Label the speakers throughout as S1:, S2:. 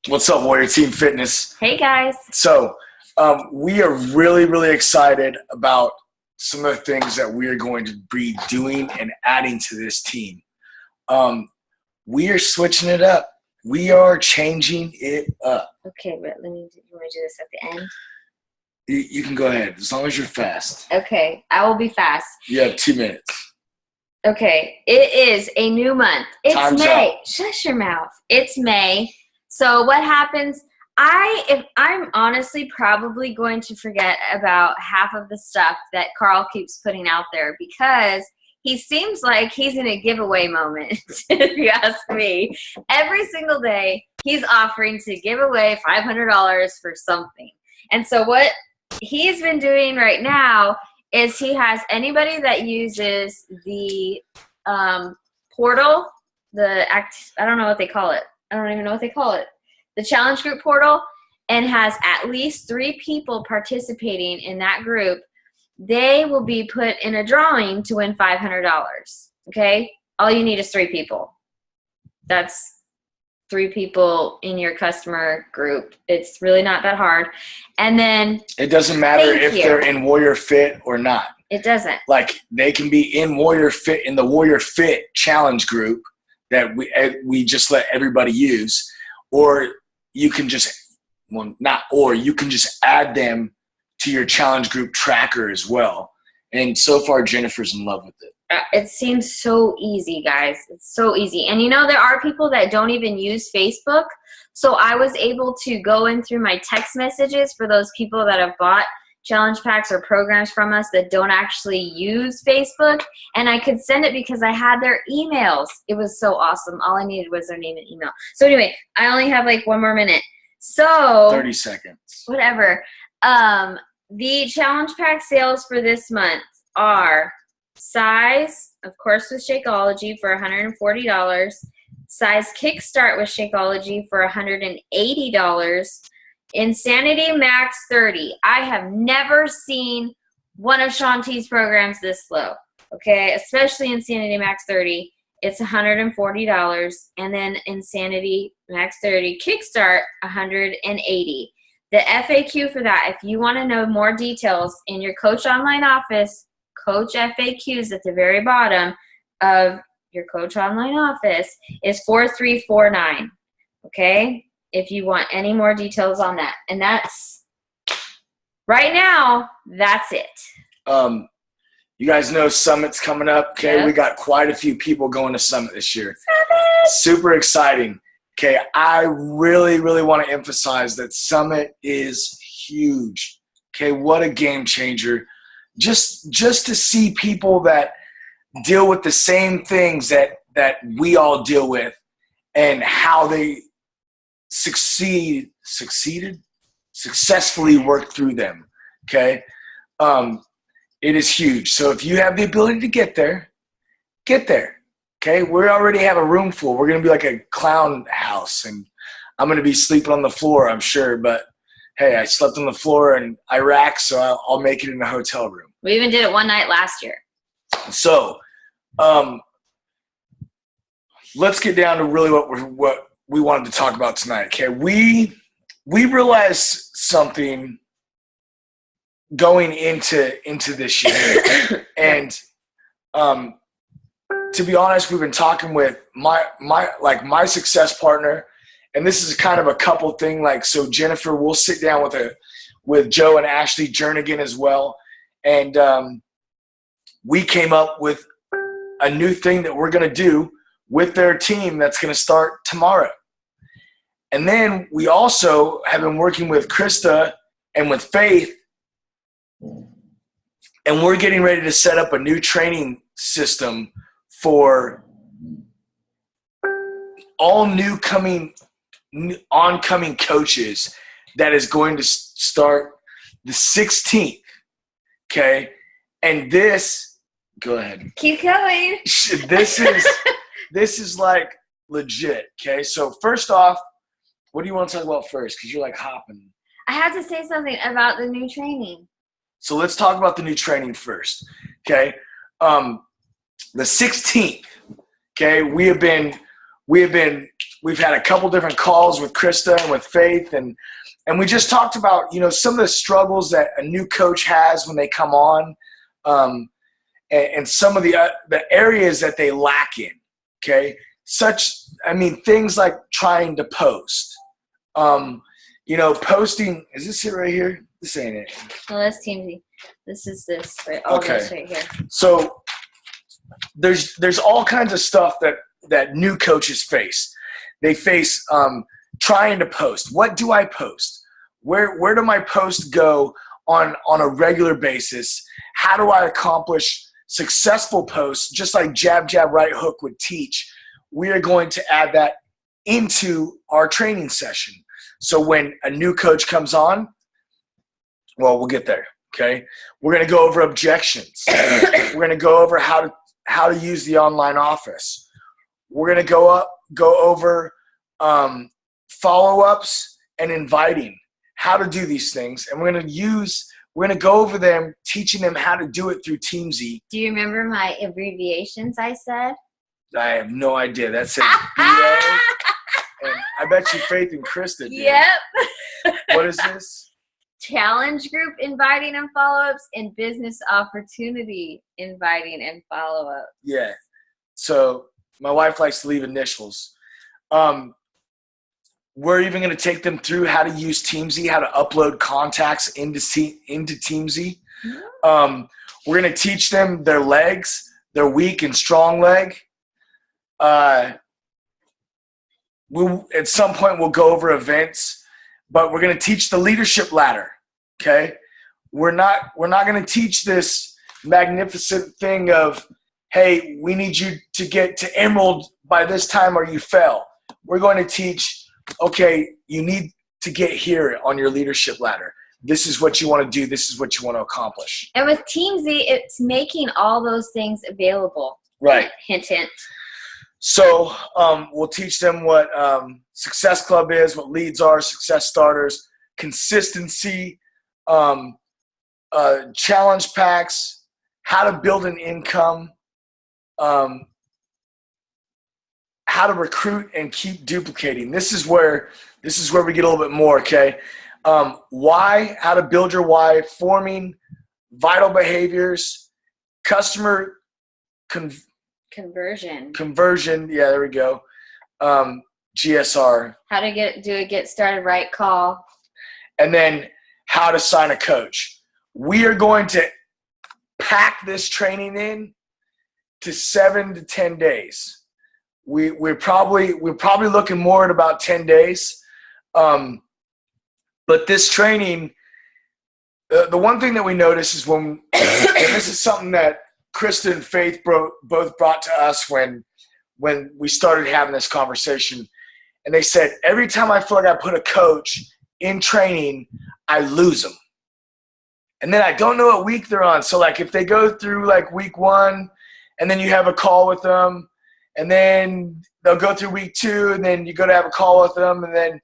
S1: What's up, Warrior Team Fitness?
S2: Hey, guys.
S1: So we are really, really excited about some of the things that we are going to be doing and adding to this team. We are switching it up. We are changing it up.
S2: Okay, but you want to do this at the end?
S1: You can go ahead, as long as you're fast.
S2: Okay, I will be fast.
S1: You have 2 minutes.
S2: Okay, it is a new month. It's
S1: Time's
S2: May.
S1: up.
S2: Shush your mouth. It's May. So what happens, I'm honestly probably going to forget about half of the stuff that Carl keeps putting out there because he seems like he's in a giveaway moment, if you ask me. Every single day, he's offering to give away $500 for something. And so what he's been doing right now is he has anybody that uses the portal, I don't know what they call it. I don't even know what they call it. The challenge group portal, and has at least 3 people participating in that group, they will be put in a drawing to win $500. Okay? All you need is 3 people. That's 3 people in your customer group. It's really not that hard. And then
S1: it doesn't matter if they're in Warrior Fit or not.
S2: It doesn't.
S1: Like, they can be in Warrior Fit, in the Warrior Fit challenge group that we just let everybody use, or you can just you can just add them to your challenge group tracker as well. And so far, Jennifer's in love with it.
S2: It seems so easy, guys. It's so easy. And there are people that don't even use Facebook. So I was able to go in through my text messages for those people that have bought challenge packs or programs from us that don't actually use Facebook, and I could send it because I had their emails. It was so awesome. All I needed was their name and email. So anyway, I only have like 1 more minute. So
S1: 30 seconds.
S2: Whatever. The challenge pack sales for this month are Size, of course, with Shakeology for $140. Size Kickstart with Shakeology for $180. Insanity Max 30. I have never seen one of Shanti's programs this low. Okay, especially Insanity Max 30. It's $140. And then Insanity Max 30 Kickstart, $180. The FAQ for that, if you want to know more details in your Coach Online office, Coach FAQs at the very bottom of your Coach Online office is 4349. Okay? If you want any more details on that. And that's, right now, that's it.
S1: You guys know Summit's coming up. Okay,
S2: Yep.
S1: We got quite a few people going to Summit this year. Super exciting. Okay, I really, really want to emphasize that Summit is huge. Okay, what a game changer. Just to see people that deal with the same things that we all deal with, and how they successfully work through them. Okay. It is huge. So if you have the ability to get there. Okay. We already have a room full. We're going to be like a clown house, and I'm going to be sleeping on the floor, I'm sure, but hey, I slept on the floor in Iraq, so I'll make it in a hotel room.
S2: We even did it one night last year.
S1: So, let's get down to really what we wanted to talk about tonight. Okay, we realized something going into this year, and to be honest, we've been talking with my success partner, and this is kind of a couple thing. Like, so Jennifer, we'll sit down with Joe and Ashley Jernigan as well, and we came up with a new thing that we're going to do with their team that's going to start tomorrow. And then we also have been working with Krista and with Faith, and we're getting ready to set up a new training system for all oncoming coaches that is going to start the 16th. Okay. And go ahead.
S2: Keep going.
S1: This is like legit. Okay. So first off, what do you want to talk about first? Because you're like hopping.
S2: I have to say something about the new training.
S1: So let's talk about the new training first. Okay. The 16th. Okay. We have been we've had a couple different calls with Krista and with Faith, and we just talked about, some of the struggles that a new coach has when they come on, and some of the areas that they lack in. Okay, things like trying to post. Posting. Is this it right here? This ain't it.
S2: No, that's Teamsy. This is this. Right, all
S1: okay.
S2: this right here.
S1: So there's all kinds of stuff that new coaches face. They face trying to post. What do I post? Where do my posts go on a regular basis? How do I accomplish successful posts? Just like Jab, Jab, Right Hook would teach, we are going to add that into our training session. So when a new coach comes on, well, we'll get there. Okay, we're going to go over objections. We're going to go over how to use the online office. We're going to go over follow-ups and inviting, how to do these things, and we're going to go over them, teaching them how to do it through Teamsy.
S2: Do you remember my abbreviations I said?
S1: I have no idea. That says BO, and I bet you Faith and Krista did.
S2: Yep.
S1: What is this?
S2: Challenge group inviting and follow-ups, and business opportunity inviting and follow-ups.
S1: Yeah. So my wife likes to leave initials. We're even going to take them through how to use Teamsy, how to upload contacts into Teamsy. We're going to teach them their legs, their weak and strong leg. At some point we'll go over events. But we're going to teach the leadership ladder, okay? We're not going to teach this magnificent thing of, hey, we need you to get to Emerald by this time or you fail. We're going to teach, okay, you need to get here on your leadership ladder. This is what you want to do. This is what you want to accomplish.
S2: And with Teamsy, it's making all those things available.
S1: Right.
S2: Hint, hint.
S1: So we'll teach them what Success Club is, what leads are, success starters, consistency, challenge packs, how to build an income, how to recruit and keep duplicating. This is where we get a little bit more, okay? Why, how to build your why, forming vital behaviors, customer
S2: Conversion.
S1: Yeah, there we go. GSR.
S2: How to do a get started right call.
S1: And then how to sign a coach. We are going to pack this training in to 7 to 10 days. We're probably looking more at about 10 days. But this training, the one thing that we notice is and this is something that Krista and Faith both brought to us when we started having this conversation. And they said, every time I feel like I put a coach in training, I lose them. And then I don't know what week they're on. So like if they go through like week 1 and then you have a call with them, and then they'll go through week 2 and then you go to have a call with them. And then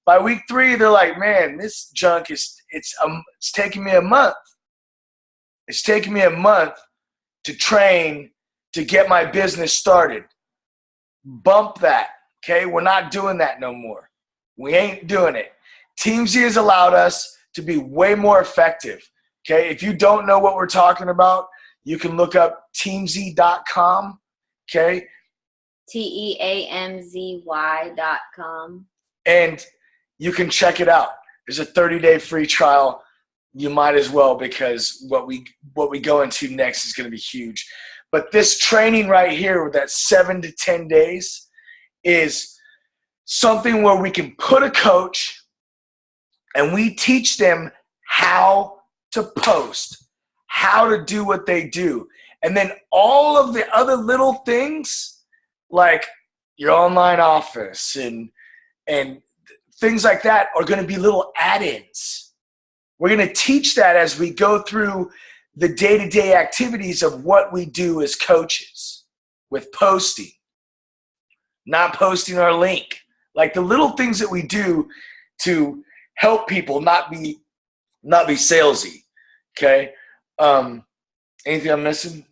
S1: by week 3, they're like, man, this junk it's taking me a month. It's taking me a month to train to get my business started. Bump that, okay? We're not doing that no more. We ain't doing it. Teamsy has allowed us to be way more effective, okay? If you don't know what we're talking about, you can look up teamzy.com, okay?
S2: TEAMZY.com.
S1: And you can check it out. There's a 30-day free trial. You might as well, because what we go into next is going to be huge. But this training right here, that 7 to 10 days, is something where we can put a coach and we teach them how to post, how to do what they do. And then all of the other little things like your online office and things like that are going to be little add-ins. We're going to teach that as we go through the day-to-day activities of what we do as coaches with posting, not posting our link, like the little things that we do to help people not be salesy. Okay. Anything I'm missing?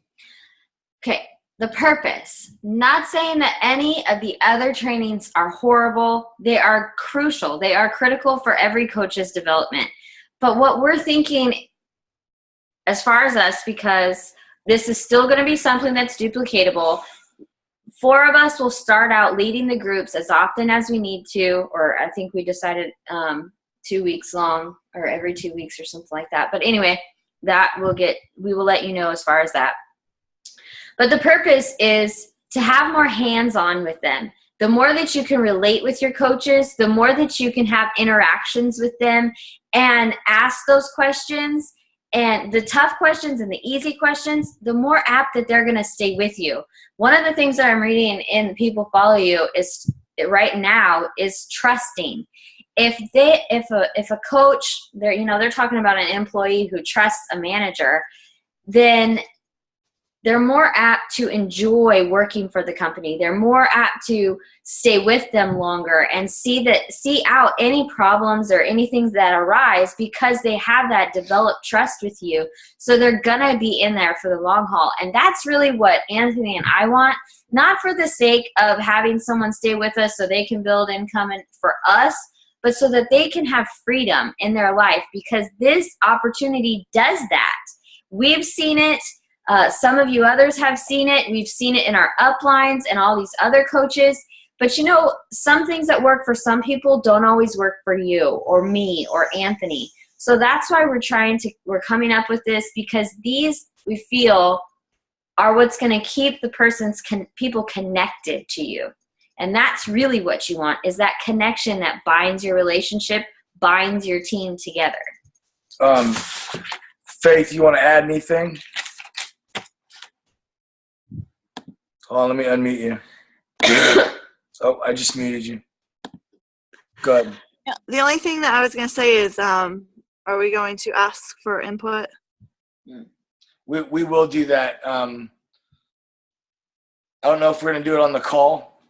S2: Okay. the purpose. Not saying that any of the other trainings are horrible. They are crucial. They are critical for every coach's development. But what we're thinking as far as us, because this is still going to be something that's duplicatable, 4 of us will start out leading the groups as often as we need to, or I think we decided 2 weeks long or every 2 weeks or something like that. But anyway, we will let you know as far as that. But the purpose is to have more hands-on with them. The more that you can relate with your coaches, the more that you can have interactions with them and ask those questions, and the tough questions and the easy questions, the more apt that they're going to stay with you. One of the things that I'm reading in People Follow You is right now is trusting. If a coach, they're talking about an employee who trusts a manager, then they're more apt to enjoy working for the company. They're more apt to stay with them longer and see out any problems or anything that arise because they have that developed trust with you. So they're going to be in there for the long haul. And that's really what Anthony and I want, not for the sake of having someone stay with us so they can build income for us, but so that they can have freedom in their life, because this opportunity does that. We've seen it. Some of you others have seen it. We've seen it in our uplines and all these other coaches. But some things that work for some people don't always work for you or me or Anthony. So that's why we're coming up with this, because these, we feel, are what's going to keep the people connected to you. And that's really what you want, is that connection that binds your relationship, binds your team together.
S1: Faith, you want to add anything? Hold on, let me unmute you. Oh, I just muted you. Go ahead.
S3: Yeah, the only thing that I was going to say is, are we going to ask for input?
S1: We will do that. I don't know if we're going to do it on the call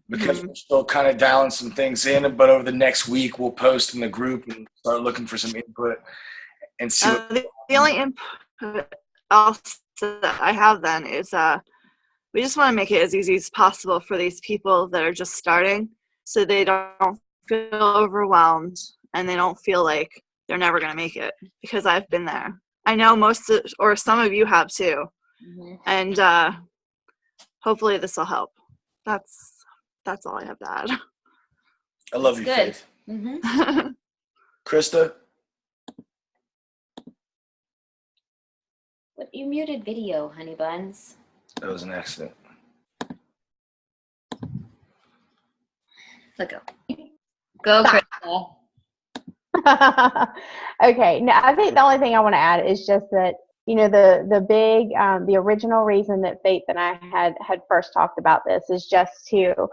S1: because we're still kind of dialing some things in, but over the next week we'll post in the group and start looking for some input and see.
S3: The only input that I have then is we just want to make it as easy as possible for these people that are just starting, so they don't feel overwhelmed and they don't feel like they're never going to make it, because I've been there. I know some of you have too. Mm-hmm. And hopefully this will help. That's all I have to add.
S1: I love you, Faith. Mm-hmm. Krista?
S2: What, you muted video, honey buns.
S1: That was an accident.
S2: Let go. Go, Krista.
S4: Okay. No, I think the only thing I want to add is just that, the original reason that Faith and I had first talked about this is just to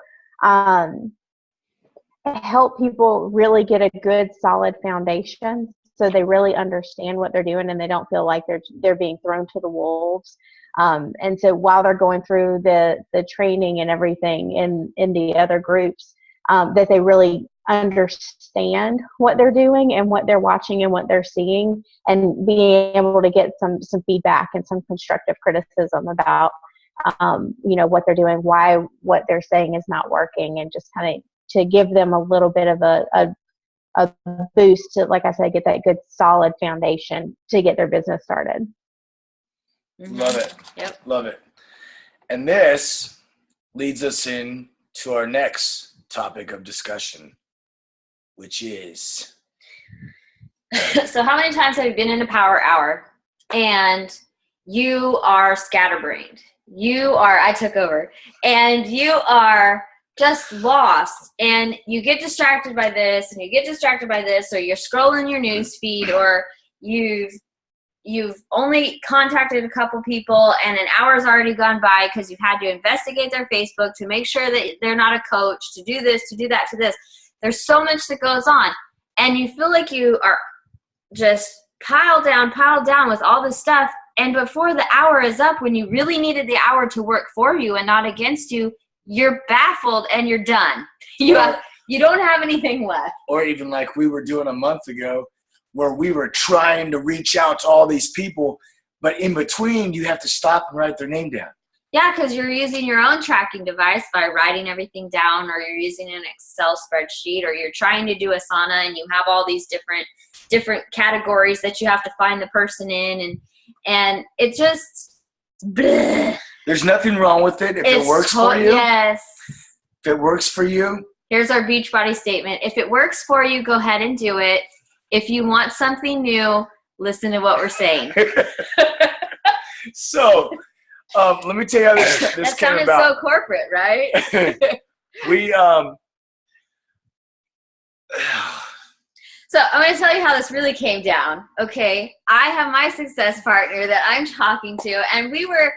S4: help people really get a good, solid foundation, so they really understand what they're doing and they don't feel like they're being thrown to the wolves. And so while they're going through the training and everything in the other groups, that they really understand what they're doing and what they're watching and what they're seeing, and being able to get some feedback and some constructive criticism about what they're doing, why what they're saying is not working, and just kind of to give them a little bit of a boost to, like I said, get that good solid foundation to get their business started.
S2: Mm-hmm.
S1: Love it.
S2: Yep.
S1: Love it. And this leads us in to our next topic of discussion, which is
S2: so how many times have you been in a power hour and you are scatterbrained? I took over, and you are just lost, and you get distracted by this and you get distracted by this, or you're scrolling your news feed, or you've only contacted a couple people and an hour's already gone by because you've had to investigate their Facebook to make sure that they're not a coach, to do this, to do that, to this. There's so much that goes on, and you feel like you are just piled down with all this stuff, and before the hour is up, when you really needed the hour to work for you and not against you, you're baffled and you're done. You don't have anything left.
S1: Or even like we were doing a month ago, where we were trying to reach out to all these people, but in between you have to stop and write their name down.
S2: Yeah, because you're using your own tracking device by writing everything down, or you're using an Excel spreadsheet, or you're trying to do Asana and you have all these different categories that you have to find the person in, and it just bleh.
S1: There's nothing wrong with it if it works for you.
S2: Yes.
S1: If it works for you.
S2: Here's our Beachbody statement. If it works for you, go ahead and do it. If you want something new, listen to what we're saying.
S1: So, let me tell you how this
S2: That
S1: came
S2: sounded
S1: about.
S2: so corporate, right?
S1: We
S2: So I'm going to tell you how this really came down. Okay. I have my success partner that I'm talking to, and we were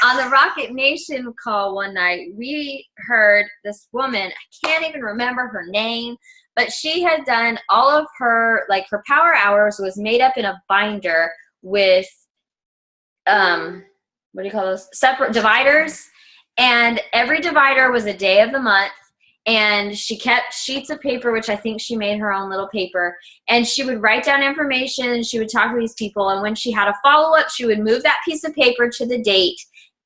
S2: on the Rocket Nation call one night. We heard this woman, I can't even remember her name, but she had done all of her, like her power hours was made up in a binder with, what do you call those? Separate dividers. And every divider was a day of the month. And she kept sheets of paper, which I think she made her own little paper. And she would write down information, and she would talk to these people. And when she had a follow-up, she would move that piece of paper to the date.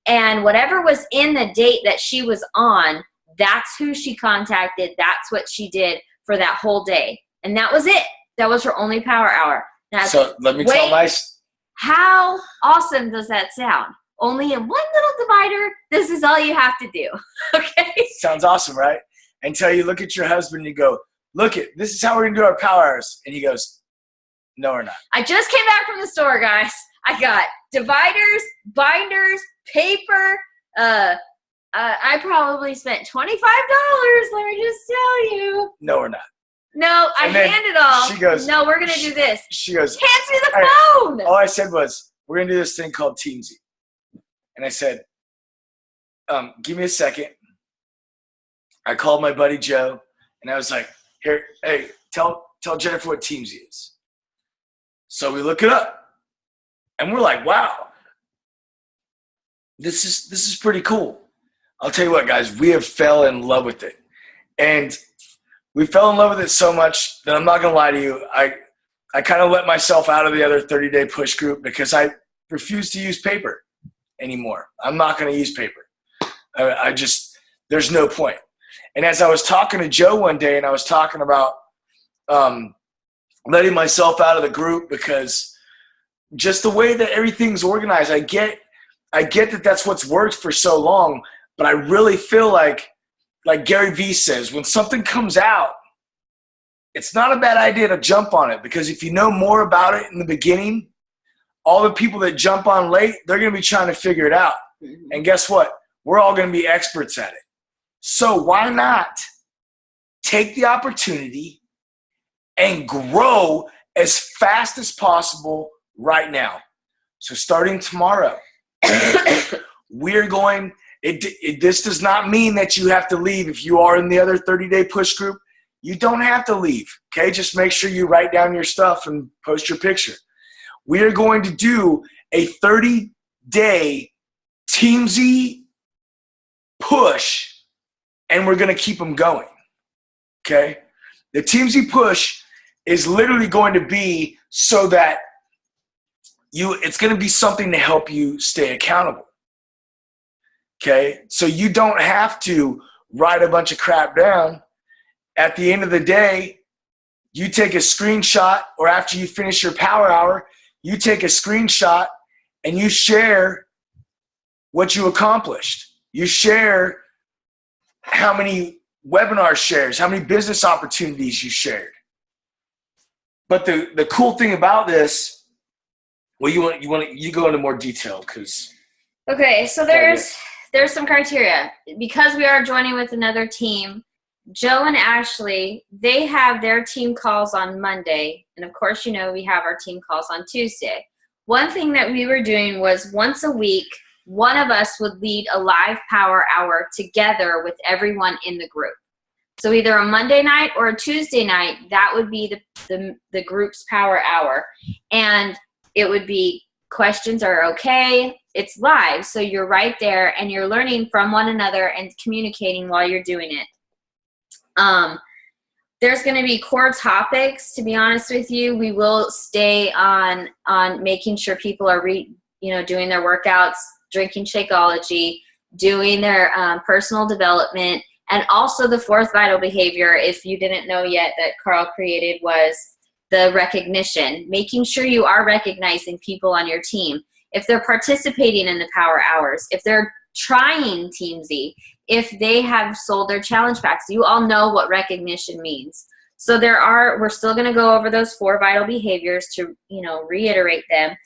S2: And whatever was in the date that she was on, that's who she contacted. That's what she did for that whole day. And that was it. That was her only power hour. Now,
S1: so let me tell my.
S2: How awesome does that sound? Only in one little divider, this is all you have to do. Okay?
S1: Sounds awesome, right? Until you look at your husband and you go, look it, this is how we're going to do our power hours. And he goes, no, we're not.
S2: I just came back from the store, guys. I got dividers, binders, paper. I probably spent $25, let me just tell you.
S1: No, we're not.
S2: No, I hand it all.
S1: She goes,
S2: no, we're going to do this.
S1: She goes,
S2: hands me the phone.
S1: All I said was, we're going to do this thing called Teamsy. And I said, give me a second. I called my buddy Joe, and I was like, "Here, hey, tell Jennifer what Teamsy is." So we look it up, and we're like, "Wow, this is pretty cool." I'll tell you what, guys, we have fell in love with it, and we fell in love with it so much that I'm not gonna lie to you. I kind of let myself out of the other 30-day push group because I refuse to use paper anymore. I'm not gonna use paper. I just there's no point. And as I was talking to Joe one day, and I was talking about letting myself out of the group because just the way that everything's organized, I get that that's what's worked for so long, but I really feel like Gary Vee says, when something comes out, it's not a bad idea to jump on it, because if you know more about it in the beginning, all the people that jump on late, they're going to be trying to figure it out. Mm-hmm. And guess what? We're all going to be experts at it. So why not take the opportunity and grow as fast as possible right now? So starting tomorrow, we're going – this does not mean that you have to leave. If you are in the other 30-day push group, you don't have to leave, okay? Just make sure you write down your stuff and post your picture. We are going to do a 30-day Teamsy push, and we're going to keep them going, okay? The Teamsy push is literally going to be so that it's going to be something to help you stay accountable, okay? So you don't have to write a bunch of crap down. At the end of the day, you take a screenshot, or after you finish your power hour, you take a screenshot and you share what you accomplished. You share how many webinar shares, how many business opportunities you shared. But the cool thing about this, well, you go into more detail because.
S2: Okay, so there's some criteria. Because we are joining with another team, Joe and Ashley, they have their team calls on Monday. And of course, we have our team calls on Tuesday. One thing that we were doing was once a week, one of us would lead a live power hour together with everyone in the group. So either a Monday night or a Tuesday night, that would be the group's power hour. And it would be questions are okay. It's live. So you're right there and you're learning from one another and communicating while you're doing it. There's going to be core topics. To be honest with you, we will stay on making sure people are doing their workouts, drinking Shakeology, doing their personal development. And also the fourth vital behavior, if you didn't know yet, that Carl created, was the recognition, making sure you are recognizing people on your team. If they're participating in the power hours, if they're trying Teamzy, if they have sold their challenge packs, you all know what recognition means. So we're still going to go over those 4 vital behaviors to, reiterate them.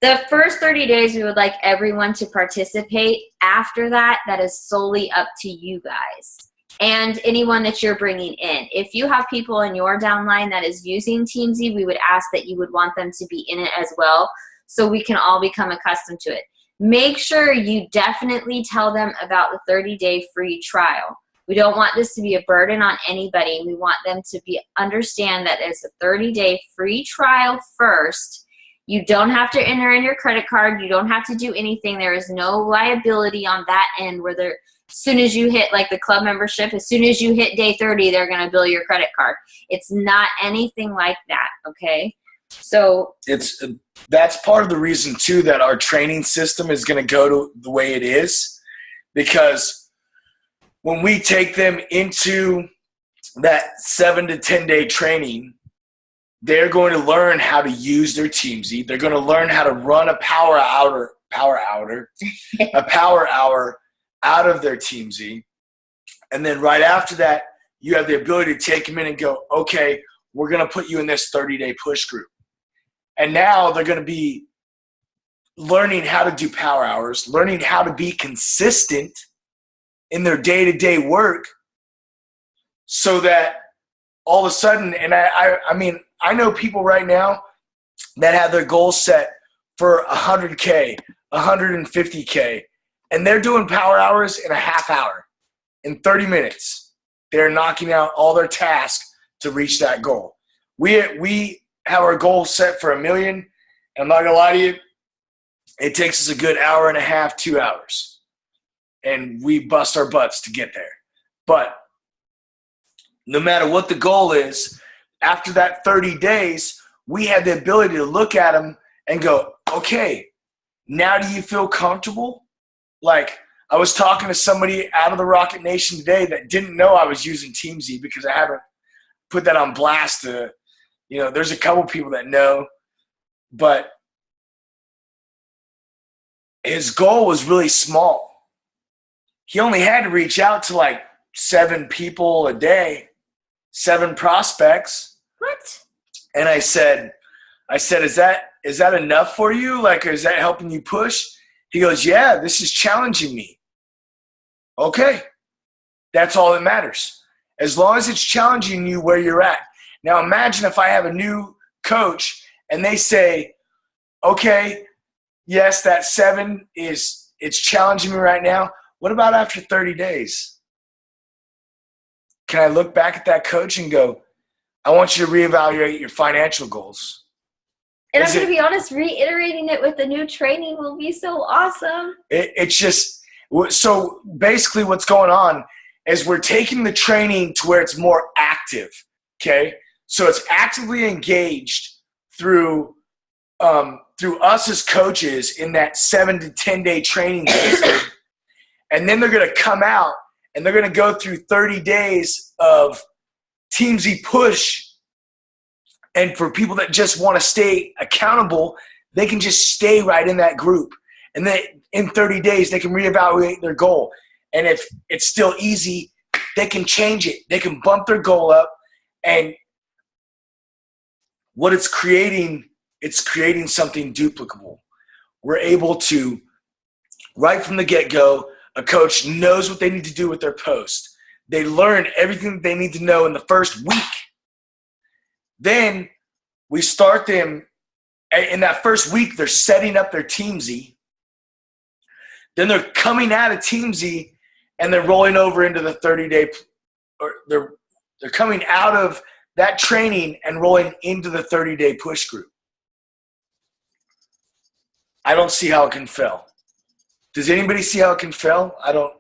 S2: The first 30 days, we would like everyone to participate. After that, that is solely up to you guys and anyone that you're bringing in. If you have people in your downline that is using Teamzy, we would ask that you would want them to be in it as well, so we can all become accustomed to it. Make sure you definitely tell them about the 30-day free trial. We don't want this to be a burden on anybody. We want them to understand that it's a 30-day free trial first. You don't have to enter in your credit card. You don't have to do anything. There is no liability on that end where as soon as you hit like the club membership, as soon as you hit day 30, they're going to bill your credit card. It's not anything like that, okay? So
S1: that's part of the reason too that our training system is going to go to the way it is, because when we take them into that 7 to 10 day training, they're going to learn how to use their Teamzy. They're going to learn how to run a power hour out of their Teamzy. And then right after that, you have the ability to take them in and go, okay, we're going to put you in this 30-day push group. And now they're going to be learning how to do power hours, learning how to be consistent in their day-to-day work, so that all of a sudden, and I know people right now that have their goals set for 100K, 150K, and they're doing power hours in a half hour, in 30 minutes. They're knocking out all their tasks to reach that goal. We have our goal set for $1 million, and I'm not gonna lie to you, it takes us a good hour and a half, 2 hours, and we bust our butts to get there. But no matter what the goal is, after that 30 days, we have the ability to look at them and go, okay, now do you feel comfortable? Like, I was talking to somebody out of the Rocket Nation today that didn't know I was using Teamzy, because I haven't put that on blast. There's a couple people that know, but his goal was really small. He only had to reach out to like 7 people a day, 7 prospects.
S2: What?
S1: And I said, is that enough for you? Like, is that helping you push? He goes, yeah, this is challenging me. Okay. That's all that matters. As long as it's challenging you where you're at. Now imagine if I have a new coach and they say, okay, yes, that 7 it's challenging me right now. What about after 30 days? Can I look back at that coach and go, I want you to reevaluate your financial goals?
S2: And I'm going to be honest, reiterating it with the new training will be so awesome.
S1: It's just, so basically what's going on is we're taking the training to where it's more active, okay? So it's actively engaged through us as coaches in that 7 to 10 day training system. And then they're going to come out and they're going to go through 30 days of Teamzy push. And for people that just want to stay accountable, they can just stay right in that group. And then in 30 days, they can reevaluate their goal. And if it's still easy, they can change it. They can bump their goal up. And what it's creating something duplicable. We're able to, right from the get-go, a coach knows what they need to do with their post. They learn everything they need to know in the first week. Then we start them, in that first week, they're setting up their Teamzy. Then they're coming out of Teamzy and they're rolling over into the 30-day, or they're coming out of that training and rolling into the 30-day push group. I don't see how it can fail. Does anybody see how it can fail? I don't.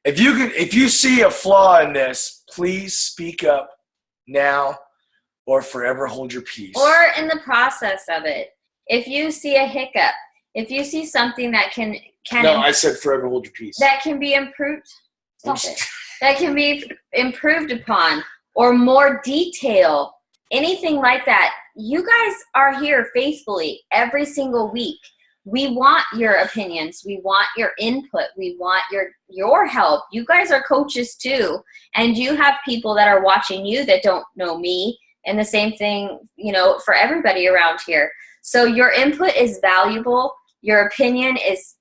S1: If you see a flaw in this, please speak up now or forever hold your peace.
S2: Or in the process of it. If you see a hiccup, If you see something that can
S1: No, I said forever hold your peace.
S2: that can be improved, stop it. That can be improved upon, or more detail, anything like that. You guys are here faithfully every single week. We want your opinions. We want your input. We want your help. You guys are coaches too, and you have people that are watching you that don't know me, and the same thing, for everybody around here. So your input is valuable. Your opinion is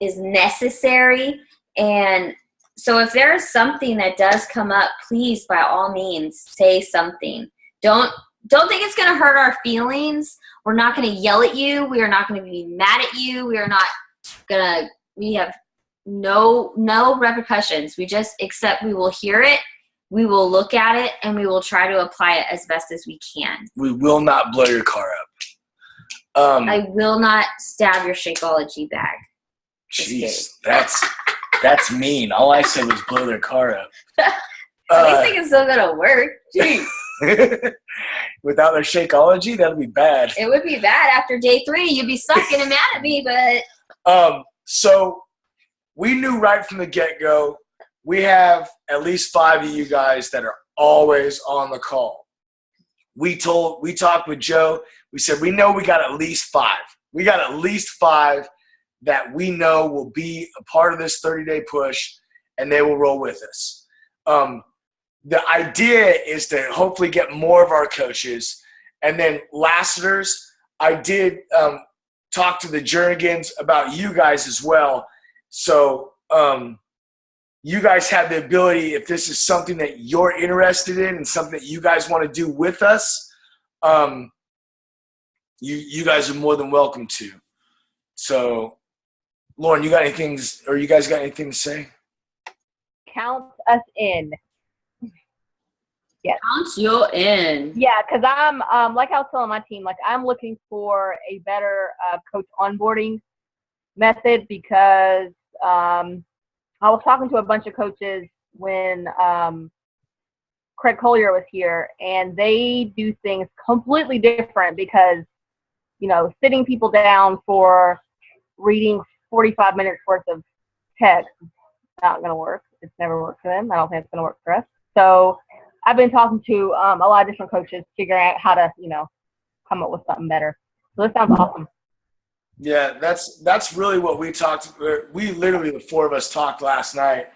S2: necessary, and so if there is something that does come up, please, by all means, say something. Don't think it's going to hurt our feelings. We're not going to yell at you. We are not going to be mad at you. We have no repercussions. We just accept, we will hear it, we will look at it, and we will try to apply it as best as we can.
S1: We will not blow your car up.
S2: I will not stab your Shakeology bag.
S1: Jeez, that's mean. All I said was blow their car up.
S2: At least they can still go to work. Jeez.
S1: Without their Shakeology, that'd be bad.
S2: It would be bad after day 3. You'd be sucking and mad at me, but.
S1: So we knew right from the get-go, we have at least 5 of you guys that are always on the call. We talked with Joe. We said, we know we got at least 5. We got at least 5 that we know will be a part of this 30-day push, and they will roll with us. The idea is to hopefully get more of our coaches. And then Lassiter's, I did talk to the Jernigans about you guys as well. So you guys have the ability, if this is something that you're interested in and something that you guys want to do with us, you guys are more than welcome to. So, Lauren, you guys got anything to say?
S5: Count us in. Yes.
S2: Count you in.
S5: Yeah, because I'm, like I was telling my team, I'm looking for a better coach onboarding method because I was talking to a bunch of coaches when Craig Collier was here, and they do things completely different because, sitting people down for reading 45 minutes worth of text is not going to work. It's never worked for them. I don't think it's going to work for us. So I've been talking to a lot of different coaches, figuring out how to, come up with something better. So this sounds awesome.
S1: Yeah, that's really what we talked. We literally, the 4 of us talked last night,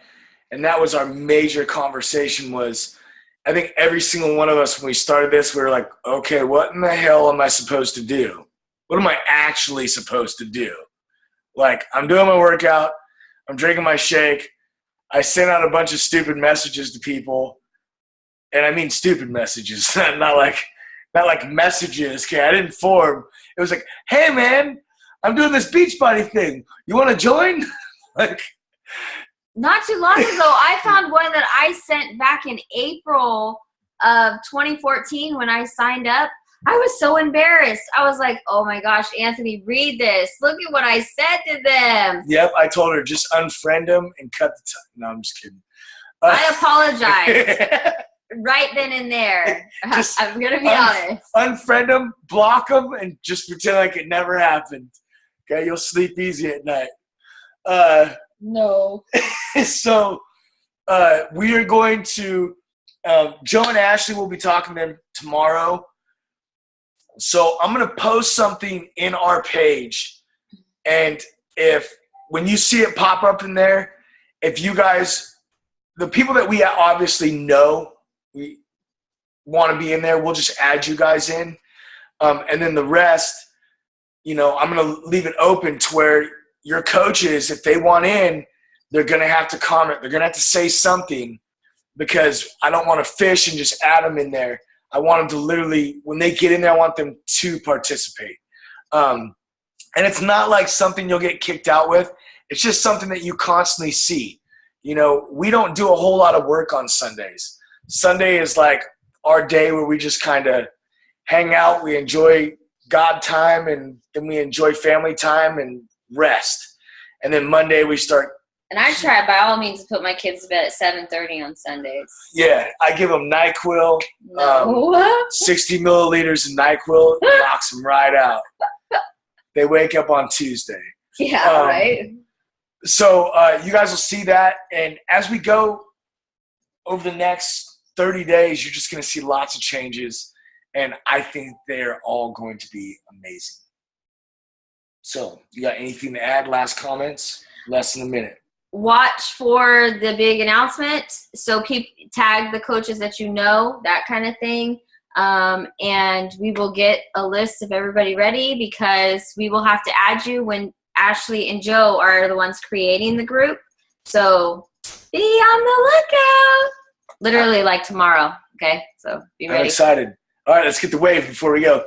S1: and that was our major conversation. Was I think every single one of us when we started this, we were like, okay, what in the hell am I supposed to do? What am I actually supposed to do? I'm doing my workout, I'm drinking my shake, I sent out a bunch of stupid messages to people. And I mean stupid messages, not like messages. Okay, I didn't form. It was like, hey man, I'm doing this Beachbody thing. You want to join?
S2: Not too long ago, I found one that I sent back in April of 2014 when I signed up. I was so embarrassed. I was like, oh my gosh, Anthony, read this. Look at what I said to them.
S1: Yep, I told her just unfriend them and cut the time. No, I'm just kidding.
S2: I apologize. Right then and there. I'm going to be honest. Unfriend
S1: them, block them, and just pretend like it never happened. Okay, you'll sleep easy at night.
S2: No.
S1: So we are going to Joe and Ashley will be talking to them tomorrow. So I'm going to post something in our page. And when you see it pop up in there, if you guys, the people that we obviously know, we want to be in there, we'll just add you guys in. And then the rest, I'm going to leave it open to where your coaches, if they want in, they're going to have to comment. They're going to have to say something because I don't want to fish and just add them in there. I want them to literally, when they get in there, I want them to participate. And it's not like something you'll get kicked out with. It's just something that you constantly see. We don't do a whole lot of work on Sundays. Sunday is like our day where we just kind of hang out. We enjoy God time, and then we enjoy family time and rest. And then Monday we start.
S2: And I try by all means to put my kids to bed at 7:30 on Sundays.
S1: Yeah, I give them NyQuil.
S2: No.
S1: 60 milliliters of NyQuil, knocks them right out. they wake up on Tuesday.
S2: Yeah, right.
S1: So you guys will see that. And as we go over the next 30 days, you're just going to see lots of changes. And I think they're all going to be amazing. So you got anything to add? Last comments? Less than a minute.
S2: Watch for the big announcement. So tag the coaches that you know, that kind of thing. And we will get a list of everybody ready because we will have to add you when Ashley and Joe are the ones creating the group. So be on the lookout. Literally like tomorrow. Okay, so be ready.
S1: I'm excited. All right, let's get the wave before we go.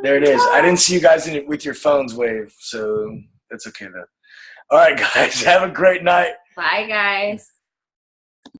S1: There it is. I didn't see you guys in it with your phones wave, so that's okay though. All right, guys, have a great night.
S2: Bye, guys.